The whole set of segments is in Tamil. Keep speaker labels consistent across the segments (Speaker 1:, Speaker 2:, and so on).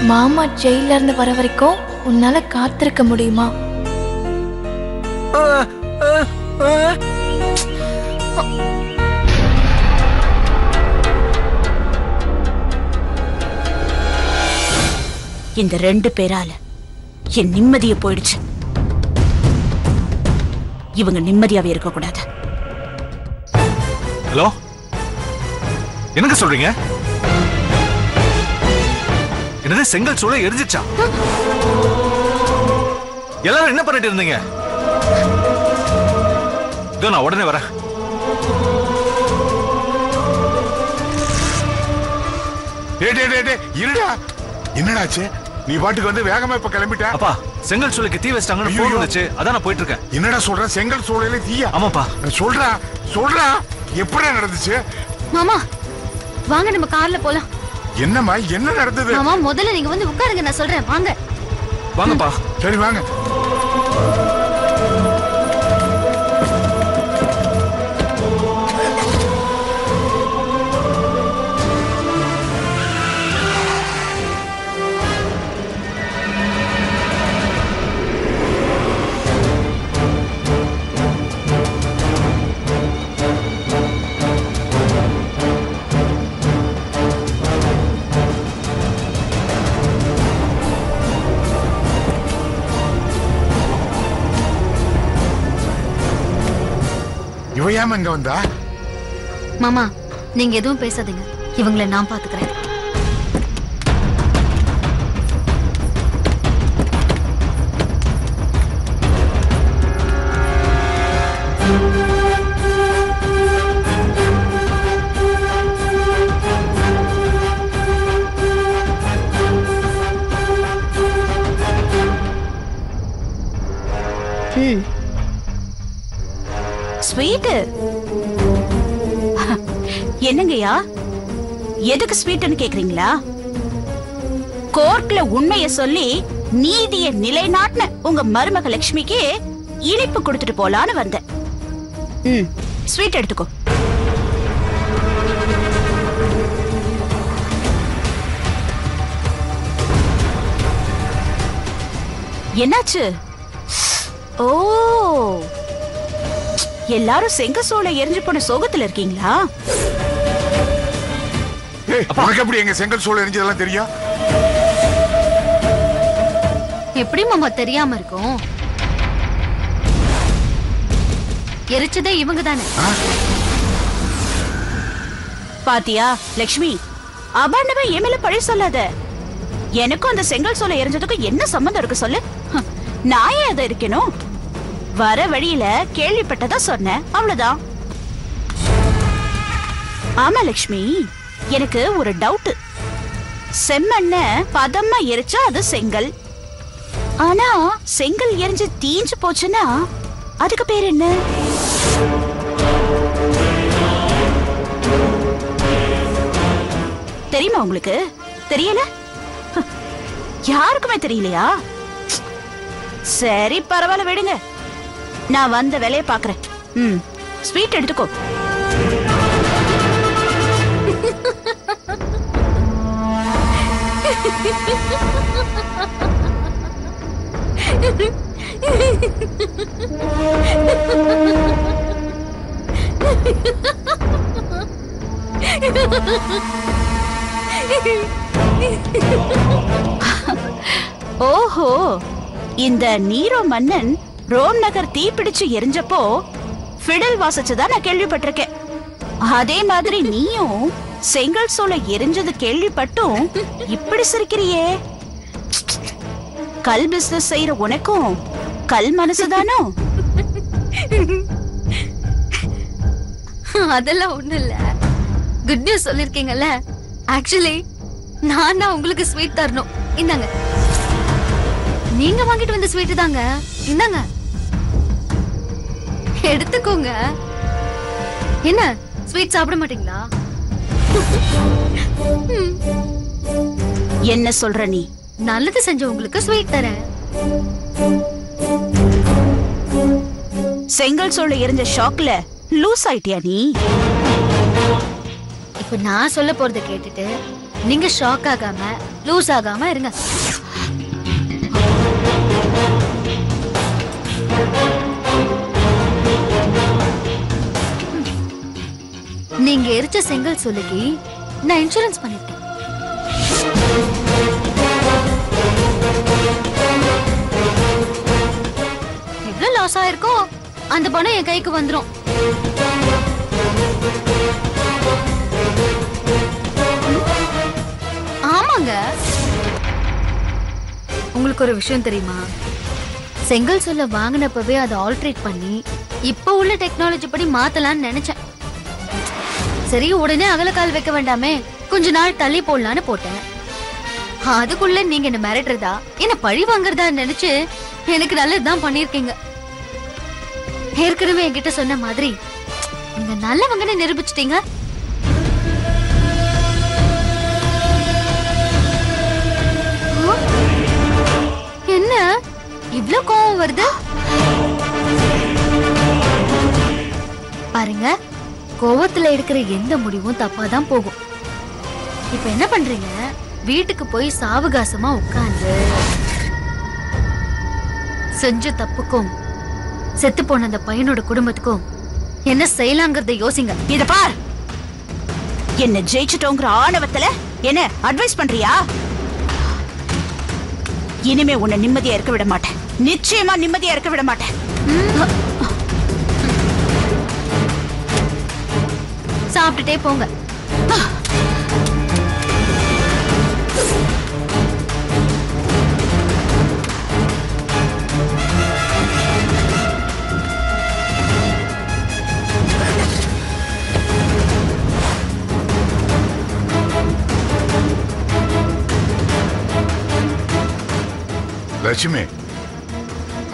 Speaker 1: மாமா ஜெயில இருந்து வர வரைக்கும் உன்னால காத்திருக்க முடியுமா?
Speaker 2: இந்த 2 பேரால என் நிம்மதிய போயிடுச்சு. இவங்க நிம்மதியாவே இருக்க கூடாது.
Speaker 3: ஹலோ, என்னங்க சொல்றீங்க? என்னது செங்கல் சூளை எரிஞ்சிச்சா? எல்லாரும் என்ன பண்ணிட்டு இருந்தீங்க? இதோ நான் உடனே வரேன்.
Speaker 4: இருடா, என்னடாச்சு? நீ பாட்டுக்கு வந்து வேகமா இப்ப கிளம்பிட்ட.
Speaker 3: அப்பா, செங்கல் சூளைக்கு தீ வச்சிட்டாங்கன்னு போன் வந்துச்சு, அதான் நான் போயிட்டு இருக்கேன்.
Speaker 4: என்னடா சொல்ற? செங்கல் சூளையில தீயா?
Speaker 3: ஆமாப்பா.
Speaker 4: சொல்றா எப்படி நடந்துச்சு?
Speaker 5: மாமா வாங்க, நம்ம கார்ல போலாம்.
Speaker 4: என்னம்மா, என்ன நடந்தது?
Speaker 5: மாமா முதல்ல நீங்க வந்து உட்காருங்க, நான் சொல்றேன். வாங்க
Speaker 3: வாங்கப்பா.
Speaker 4: சரி வாங்க. இவ ஏன் இங்க வந்தா?
Speaker 5: மாமா நீங்க எதுவும் பேசாதீங்க, இவங்களை நான் பாத்துக்கிறேன்.
Speaker 2: ஸ்வீட் என்னங்கய்யா? எதுக்கு ஸ்வீட்னு கேக்குறீங்களா? கோர்ட்ல உண்மைய சொல்லி நீதிய நிலைநாட்டின உங்க மருமக லட்சுமிக்கு இனிப்பு கொடுத்துட்டு போலான்னு வந்தேன். ஸ்வீட் எடுத்துக்கோ. என்னாச்சு? ஓ, எல்லாரும் செங்க சோளை எரிஞ்சு போன சோகத்துல இருக்கீங்களா?
Speaker 4: உனக்கு எப்படி எங்க செங்கல் சோளை எரிஞ்சதெல்லாம் தெரியும்?
Speaker 5: எப்படி மாமா தெரியாம இருக்கும்? எரிச்சதே இவங்க தானே.
Speaker 2: பாத்தியா லட்சுமி, அபாண்டவ என் மேல பழி சொல்லாத. எனக்கும் அந்த செங்கல் சோளை எரிஞ்சதுக்கும் என்ன சம்பந்தம் இருக்கு சொல்லு? நான் ஏன் அதை இருக்கணும்? வர வழியில கேள்விப்பட்டதா சொன்னேன், அவ்வளவுதான். ஆமா லட்சுமி, எனக்கு ஒரு டவுட். செம்மண்ண பதமா எரிச்சா அது செங்கல், ஆனா செங்கல் எரிஞ்சு தீஞ்சு போச்சுன்னா அதுக்கு பேர் என்ன? தெரியுமா உங்களுக்கு? தெரியல? யாருக்குமே தெரியலையா? சரி பரவாயில்ல, விடுங்க. நான் வந்த வேலையை பாக்குறேன். ஸ்வீட் எடுத்துக்கோ. ஓஹோ, இந்த நீரோ மன்னன் ரோம் நகர் தீப்பிடிச்சு எரிஞ்சப்போ ஃபிடல் வாசிச்சதா நான் கேள்விப்பட்டிருக்கேன். அதே மாதிரி நீயும் செங்கல் சோளை எரிஞ்சது கேள்விப்பட்டும் இப்படி சிரிக்கிறியே. கல் பிசினஸ் செய்யற உனக்கும் கல் மனசுதானோ?
Speaker 5: அதெல்லாம் ஒண்ணு இல்ல. Good news சொல்லிருக்கீங்கல்ல. ஆக்சுவலி நான் தான் உங்களுக்கு ஸ்வீட் தரணும். இந்தாங்க, நீங்க வாங்கிட்டு வந்த ஸ்வீட் தாங்க. இந்தாங்க, எடுத்துக்கோங்க. என்ன ஸ்வீட் சாப்பிட மாட்டீங்களா?
Speaker 2: என்ன சொல்ற நீ?
Speaker 5: நல்லது செஞ்ச உங்களுக்கு ஸ்வீட் தரேன்.
Speaker 2: செங்கல் சோலை எரிஞ்ச ஷாக்ல லூஸ் ஆயிட்டியா நீ?
Speaker 5: இப்ப நான் சொல்ல போறத கேட்டுட்டு நீங்க ஷாக் ஆகாம லூஸ் ஆகாம இருங்க. நீங்க எரிச்ச செங்கல் சொல்லுக்கு நான் இன்சூரன்ஸ் பண்ணிட்டேன். எவ்வளவு லாஸ் ஆயிருக்கோ அந்த பணம் என் கைக்கு வந்துரும். ஆமாங்க. உங்களுக்கு ஒரு விஷயம் தெரியுமா? செங்கல் சொல்ல வாங்கினப்பவே அதை ஆல்ட்ரேட் பண்ணி இப்ப உள்ள டெக்னாலஜி படி மாத்தலாம்னு நினைச்சேன். சரி, உடனே அகலக்கால் வைக்க வேண்டாமே, கொஞ்ச நாள் தள்ளி போடலான்னு போட்டேன். அதுக்குள்ள நீங்க என்ன மிரட்டுறதா, என்ன பழி வாங்குறதா நினைச்சு எனக்கு நல்லதுதான் பண்ணிருக்கீங்க. ஏற்கனவே என்கிட்ட சொன்ன மாதிரி நீங்க நல்லவங்கன்னு நிரூபிச்சிட்டீங்க. என்ன இவ்ளோ கோவம் வருது? பாருங்க, கோவத்துல எடுக்கிற எந்த முடிவும் தப்பாதான் போகும். இப்ப என்ன பண்றீங்க? வீட்டுக்கு போய் சாவகாசமா உட்கார்ந்து செஞ்ச தப்புக்கும் செத்து போன அந்த பையனோட குடும்பத்துக்கும் என்ன செய்யலாங்கிறத யோசிங்க.
Speaker 2: இத பார், என்ன ஜெயிச்சுட்டோங்கிற ஆணவத்துல என்ன அட்வைஸ் பண்றியா? இனிமே உன்னை நிம்மதியா இருக்க விட மாட்டேன். நிச்சயமா நிம்மதியா இருக்க விட மாட்டேன்.
Speaker 5: சாப்பிட்டுட்டே போங்க.
Speaker 4: லட்சுமி,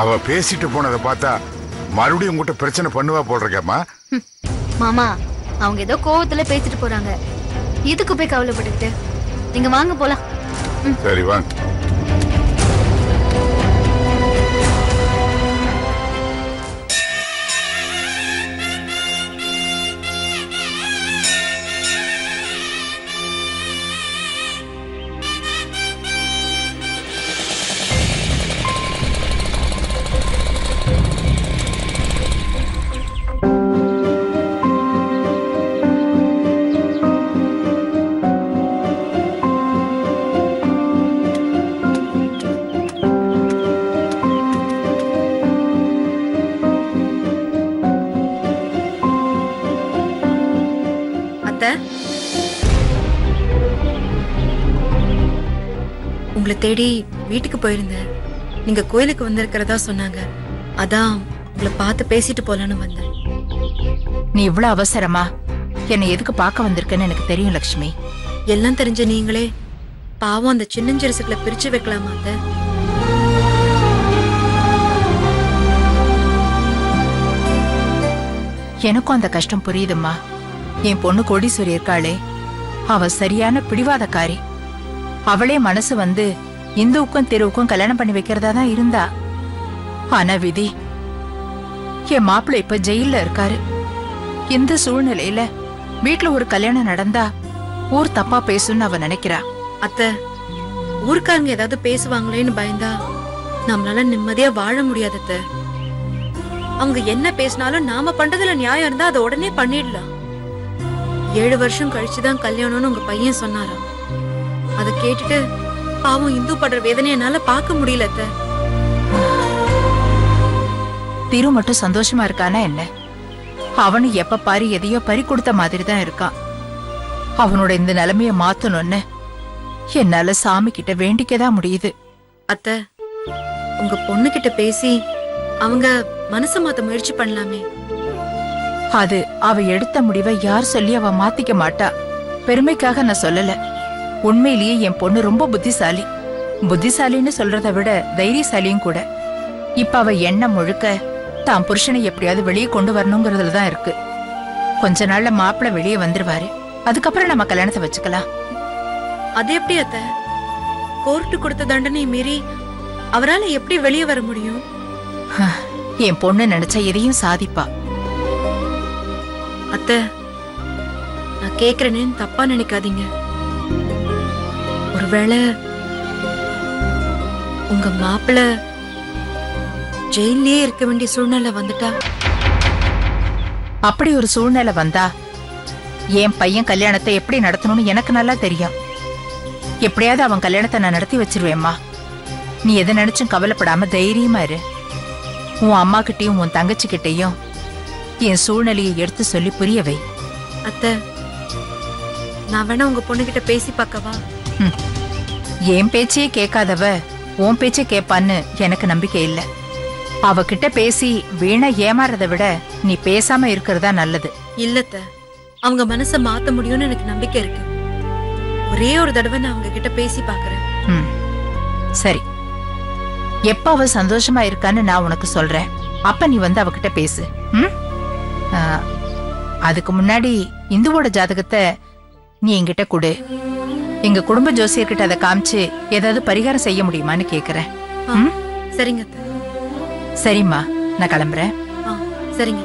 Speaker 4: அவ பேசிட்டு போனதை பார்த்தா மறுபடியும் உங்ககிட்ட பிரச்சனை பண்ணுவா போல் இருக்கேம்மா.
Speaker 5: மாமா, அவங்க ஏதோ கோவத்துல பேசிட்டு போறாங்க. இதுக்கு போய் கவலைப்பட்டுக்கிட்டு நீங்க வாங்க போலாம்.
Speaker 4: சரி வாங்க.
Speaker 6: உங்களை தேடி வீட்டுக்கு போயிருந்தேன். நீங்க கோயிலுக்கு வந்திருக்கிறதா சொன்னாங்க. அதான் உங்களை பார்த்து பேசிட்டு போலான்னு வந்தேன்.
Speaker 7: நீ இவ்வளவு அவசரமா என்னை எதுக்கு பார்க்க வந்திருக்கன்னு எனக்கு தெரியும் லட்சுமி.
Speaker 6: எல்லாம் தெரிஞ்ச நீங்களே பாவம் அந்த சின்னஞ்சிறுசுகளை பிரிச்சு வைக்கலாமா அத்தை?
Speaker 7: எனக்கும் அந்த கஷ்டம் புரியுதும்மா. என் பொண்ணு கோடீஸ்வரி இருக்காளே, அவ சரியான பிடிவாதக்காரி. அவளே மனசு வந்து இந்துவுக்கும் தெருவுக்கும் கல்யாணம் பண்ணி வைக்கிறதா தான் இருந்தா. ஆனா விதி, என் மாப்பிள்ளை இப்ப ஜெயில்ல இருக்காரு. இந்த சூழ்நிலையில வீட்டுல ஒரு கல்யாணம் நடந்தா ஊர் தப்பா பேசுன்னு அவ நினைக்கிறா.
Speaker 6: அத்தை, ஊர்க்காரங்க ஏதாவது பேசுவாங்களேன்னு பயந்தா நம்மளால நிம்மதியா வாழ முடியாது அத்தை. அவங்க என்ன பேசினாலும் நாம பண்றதுல நியாயம் இருந்தா அதை உடனே பண்ணிடலாம். 7 வருஷம் கழிச்சுதான் கல்யாணம்னு உங்க பையன் சொன்னாராம். அதை கேட்டுட்டு பாவம் இந்து படுற வேதனை என்னால பார்க்க முடியல அத்தை.
Speaker 7: திரு மட்டும் சந்தோஷமா இருக்கானா என்ன? அவனு எப்ப பாரு எதையோ பறி கொடுத்த மாதிரி தான் இருக்கான். அவனோட இந்த நிலைமைய மாத்தணும்னு என்னால சாமி கிட்ட வேண்டிக்கதான் முடியுது.
Speaker 6: அத்தை, உங்க பொண்ணு கிட்ட பேசி அவங்க மனசு மாத்த முயற்சி பண்ணலாமே.
Speaker 7: அது அவ எடுத்த முடிவை யார் சொல்லி அவ மாத்திக்க மாட்டா. பெருமைக்காக நான் சொல்லல. உண்மையிலேயே என் பொண்ணு ரொம்ப புத்திசாலி. புத்திசாலின்னு சொல்றத விட தைரியசாலியும் கூட. இப்ப அவ எண்ணம் முழுக்க தான் புருஷனை எப்படியாவது வெளியே கொண்டு வரணுங்கிறதுல தான் இருக்கு. கொஞ்ச நாள்ல மாப்பிள்ளை வெளியே வந்துருவாரு. அதுக்கப்புறம் நம்ம கல்யாணத்தை வச்சுக்கலாம்.
Speaker 6: அது எப்படி அத்தை? கோர்ட்டு கொடுத்த தண்டனை மீறி அவரால எப்படி வெளியே வர முடியும்?
Speaker 7: என் பொண்ணு நினைச்சா எதையும் சாதிப்பா.
Speaker 6: அத்தை, நான் கேக்குறேன்னு தப்பா நினைக்காதீங்க. ஒருவேளை உங்க மாப்பிள்ள ஜெயிலே இருக்க வேண்டிய சூழ்நிலை வந்துட்டா?
Speaker 7: அப்படி ஒரு சூழ்நிலை வந்தா என் பையன் கல்யாணத்தை எப்படி நடத்தணும்னு எனக்கு நல்லா தெரியும். எப்படியாவது அவன் கல்யாணத்தை நான் நடத்தி வச்சிருவேம்மா. நீ எதை நினைச்சும் கவலைப்படாம தைரியமா இரு. உன் அம்மா கிட்டயும் உன் தங்கச்சி கிட்டயும் என் சூழ்நிலையை எடுத்து சொல்லி புரிய வை.
Speaker 6: அத்தை, நான் வேணா உங்க பொண்ணுகிட்ட பேசி பார்க்கவா?
Speaker 7: என் பேச்சையே கேட்காதவ உன் பேச்சே கேட்பான்னு எனக்கு நம்பிக்கை இல்லை. அவகிட்ட பேசி வீணா ஏமாறதை விட நீ பேசாம இருக்கிறதா நல்லது.
Speaker 6: இல்லத்த, அவங்க மனச மாத்த முடியும்னு எனக்கு நம்பிக்கை இருக்கு. ஒரே ஒரு தடவை நான் அவங்க கிட்ட பேசி பாக்குறேன்.
Speaker 7: சரி, எப்ப அவ சந்தோஷமா இருக்கான்னு நான் உனக்கு சொல்றேன். அப்ப நீ வந்து அவகிட்ட பேசு. அதுக்கு முன்னாடி இந்துவோட ஜாதகத்தை நீ என்கிட்ட கொடு. எங்க குடும்ப ஜோசியர்கிட்ட அதை காமிச்சு ஏதாவது பரிகாரம் செய்ய முடியுமான்னு கேக்குறேன்.
Speaker 6: சரிங்க.
Speaker 7: சரிம்மா, நான் கிளம்புறேன்.
Speaker 6: சரிங்க.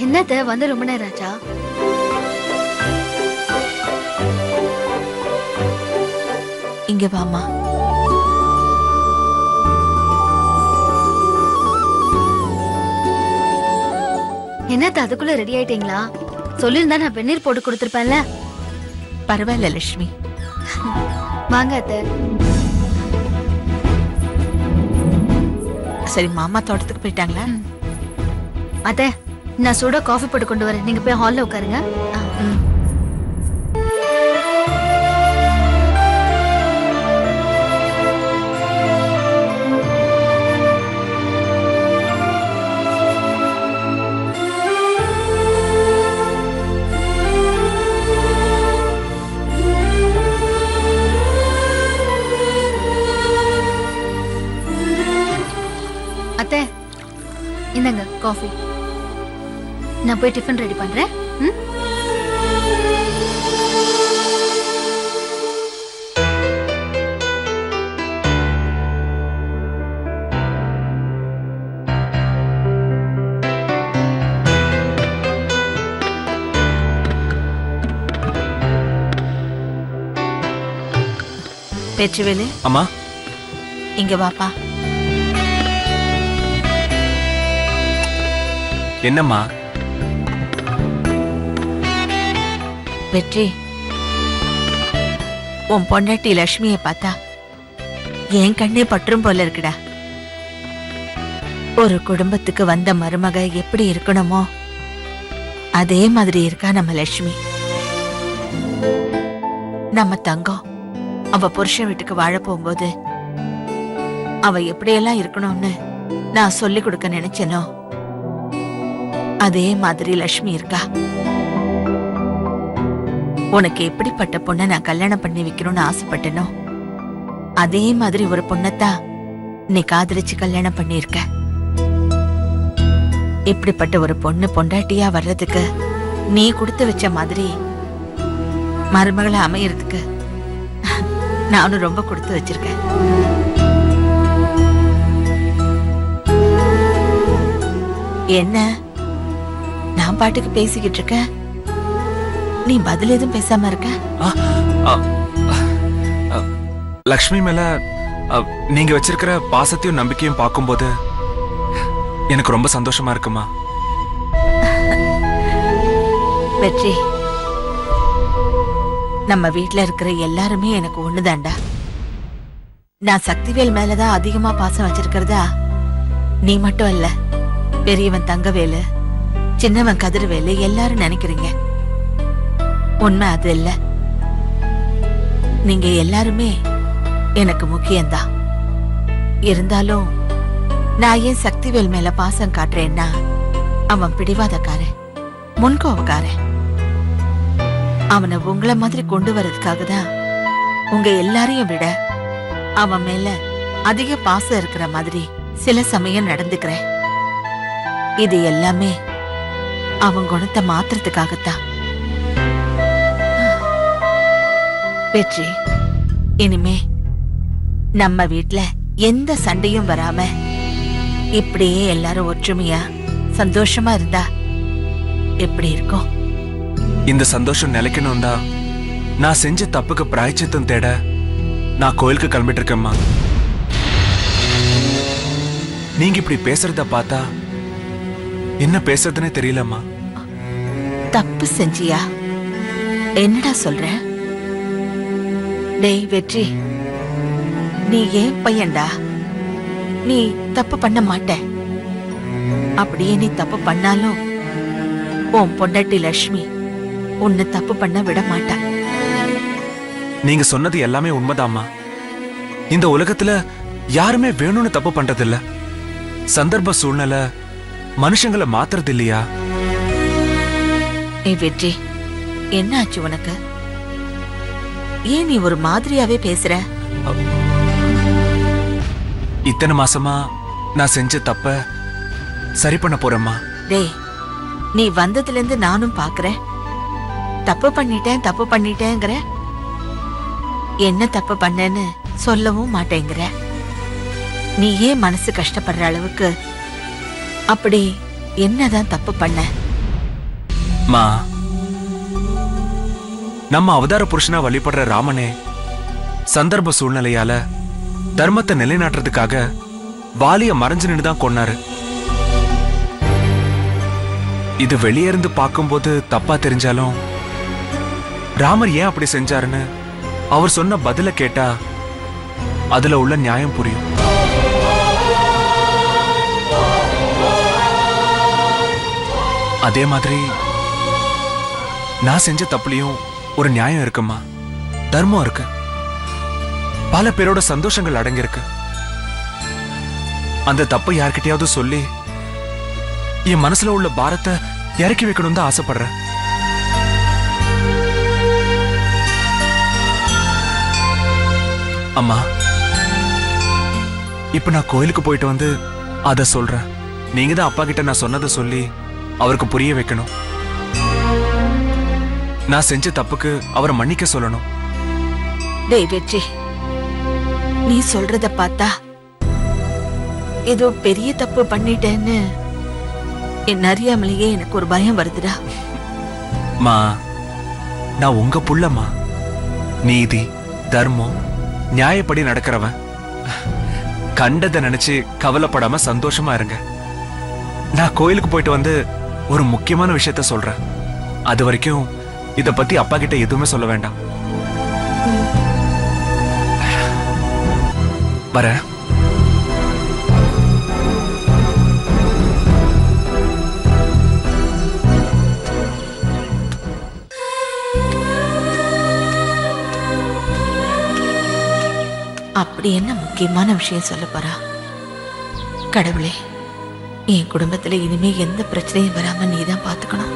Speaker 5: என்னத்த வந்து ரொம்ப நேரம் ஆச்சா?
Speaker 1: இங்க வாமா.
Speaker 5: என்னத்த அதுக்குள்ள ரெடி ஆயிட்டீங்களா? சொல்லிருந்தா நான் வெந்நீர் போட்டு கொடுத்திருப்பேன்ல.
Speaker 1: பரவாயில்ல லட்சுமி,
Speaker 5: வாங்க அத்தை.
Speaker 1: சரி, மாமா தோட்டத்துக்கு போயிட்டாங்களா?
Speaker 5: அத்தை, நான் சூடா காஃபி போட்டு கொண்டு வரேன். நீங்க போய் ஹால்ல உட்காருங்க. அத்தை, இந்தாங்க காஃபி. நான் போய் டிஃபன் ரெடி பண்றேன்.
Speaker 1: வெற்றிவேலு,
Speaker 3: அம்மா
Speaker 1: இங்க வாப்பா.
Speaker 3: என்னம்மா?
Speaker 1: வெற்றி, உன் பொண்டாட்டி லட்சுமியை பார்த்தா என் கண்ணே பற்றும் போல இருக்குடா. ஒரு குடும்பத்துக்கு வந்த மருமக எப்படி இருக்கணுமோ அதே மாதிரி இருக்கா நம்ம லட்சுமி. நம்ம தங்கம் அவ புருஷன் வீட்டுக்கு வாழ போகும்போது அவ எப்படியெல்லாம் இருக்கணும்னு நான் சொல்லி கொடுக்க நினைச்சேனோ அதே மாதிரி லட்சுமி இருக்கா. உனக்கு எப்படிப்பட்ட பொண்ணை நான் கல்யாணம் பண்ணி வைக்கணும்னு ஆசைப்பட்டனோ அதே மாதிரி ஒரு பொண்ணத்தான் நீ காதலிச்சு கல்யாணம் பண்ணிருக்க. இப்படிப்பட்ட ஒரு பொண்ணு பொண்டாட்டியா வர்றதுக்கு நீ கொடுத்து வச்ச மாதிரி மருமகளை அமையறதுக்கு நானும் ரொம்ப கொடுத்து வச்சிருக்கேன். என்ன நான் பாட்டுக்கு பேசிக்கிட்டு இருக்க, நீ பதில் எதுவும் பேசாம இருக்க?
Speaker 3: லக்ஷ்மி மேல நீங்க வச்சிருக்கிற பாசத்தையும் நம்பிக்கையும் பார்க்கும்போது எனக்கு ரொம்ப சந்தோஷமா இருக்குமா.
Speaker 1: வெற்றி, நம்ம வீட்ல இருக்கிற எல்லாருமே எனக்கு ஒண்ணுதான்டா. நான் சக்திவேல் மேலதான் அதிகமா பாசம் வச்சிருக்கிறதா நீ மட்டும் இல்ல, பெரியவன் தங்கவேலு, சின்னவன் கதிர்வேலு எல்லாரும் நினைக்கிறீங்க. உண்மை அது இல்ல. நீங்க எல்லாருமே எனக்கு முக்கியம்தான். இருந்தாலும் நான் ஏன் சக்திவேல் மேல பாசம் காட்டுறேன்னா, அவன் பிடிவாதக்காரன், முன்கோவக்காரன். அவனை உங்களை மாதிரி கொண்டு வர்றதுக்காக தான் உங்க எல்லாரையும் விட அவன் மேல அதிக பாசம் இருக்கிற மாதிரி சில சமயம் நடந்துக்கிறேன். இது எல்லாமே அவன் குணத்தை மாத்துறதுக்காகத்தான். வெற்றி, இனிமே நம்ம வீட்ல எந்த சண்டையும் வராம இப்படியே எல்லாரும் ஒற்றுமையா சந்தோஷமா இருந்தா எப்படி இருக்கும்?
Speaker 3: இந்த சந்தோஷம் நிலைக்கணும் தான் நான் செஞ்ச தப்புக்கு பிராயச்சித்தம் தேட நான் கோயிலுக்கு கிளம்பிட்டு இருக்கேம்மா. நீங்க இப்படி பேசுறத பார்த்தா என்ன பேசுறதுன்னே தெரியலம்மா.
Speaker 1: தப்பு செஞ்சியா? என்னடா சொல்ற? டேய் வெற்றி, நீ ஏன் பையன்டா, நீ தப்பு பண்ண மாட்ட. அப்படியே நீ தப்பு பண்ணாலும் உன் பொண்டாட்டி லட்சுமி உன்னை தப்பு பண்ண விட மாட்டா.
Speaker 3: நீங்க சொன்னது எல்லாமே உண்மைதாம்மா. இந்த உலகத்துல யாருமே வேணும்னு தப்பு பண்றதில்ல. சந்தர்ப்ப சூழ்நிலை மனுஷங்களை மாத்துறது இல்லையா?
Speaker 1: ஏய் வெற்றி, என்ன ஆச்சு உனக்கு? ஏன் நீ ஒரு மாதிரியாவே பேசுற?
Speaker 3: இத்தனை மாசமா நான் செஞ்ச தப்ப சரி பண்ண போறேம்மா.
Speaker 1: டேய், நீ வந்ததுல இருந்து நானும் பாக்குறேன். தப்பு பண்ணிட்டேங்கிற. என்ன தப்பு பண்ணேன்னு சொல்லவும் மாட்டேங்கிற. நீ ஏன் மனசு கஷ்டப்படுற அளவுக்கு அப்படி என்னதான் தப்பு பண்ண?
Speaker 3: மா, நம்ம அவதார புருஷனா வழிபடுற ராமனே சந்தர்ப்ப சூழ்நிலையால தர்மத்தை நிலைநாட்டுறதுக்காக வாலிய மறைஞ்சு நின்னுதான் கொன்னாரு. இது வெளியே இருந்து பார்க்கும்போது தப்பா தெரிஞ்சாலும் ராமர் ஏன் அப்படி செஞ்சாருன்னு அவர் சொன்ன பதில கேட்டா அதுல உள்ள நியாயம் புரியும். அதே மாதிரி நான் செஞ்ச தப்புலயும் ஒரு நியாயம் இருக்குமா, தர்மம் இருக்கு, பல பேரோட சந்தோஷங்கள் அடங்கியிருக்கு. அந்த தப்பை யார்கிட்டயாவது சொல்லி என் மனசுல உள்ள பாரத்தை இறக்கி வைக்கணும் தான் ஆசைப்படுறேன். அம்மா, இப்ப நான் கோயிலுக்கு போயிட்டு வந்து அத சொல்றேன். நீங்க தான் அப்பா கிட்ட நான் சொன்னதை சொல்லி அவருக்கு புரிய வைக்கணும். நான் செஞ்ச தப்புக்கு அவரை மன்னிக்க சொல்லணும்.
Speaker 1: டேய் வெற்றி, நீ சொல்றத பார்த்தா ஏதோ பெரிய தப்பு பண்ணிட்டேன்னு என் அறியாமலேயே எனக்கு ஒரு பயம் வருதுடா.
Speaker 3: மா, நான் உங்க புள்ளம்மா. நீதி, தர்மம், நியாயப்படி நடக்கிறவன். கண்டதை நினைச்சு கவலைப்படாம சந்தோஷமா இருங்க. நான் கோயிலுக்கு போயிட்டு வந்து ஒரு முக்கியமான விஷயத்த சொல்றேன். அது வரைக்கும் இத பத்தி அப்பா கிட்ட எதுவுமே சொல்ல வேண்டாம். வர.
Speaker 1: அப்படி என்ன முக்கியமான விஷயம் சொல்ல போறா? கடவுளே, என் குடும்பத்துல இனிமே எந்த பிரச்சனையும் வராம நீதான் பாத்துக்கணும்.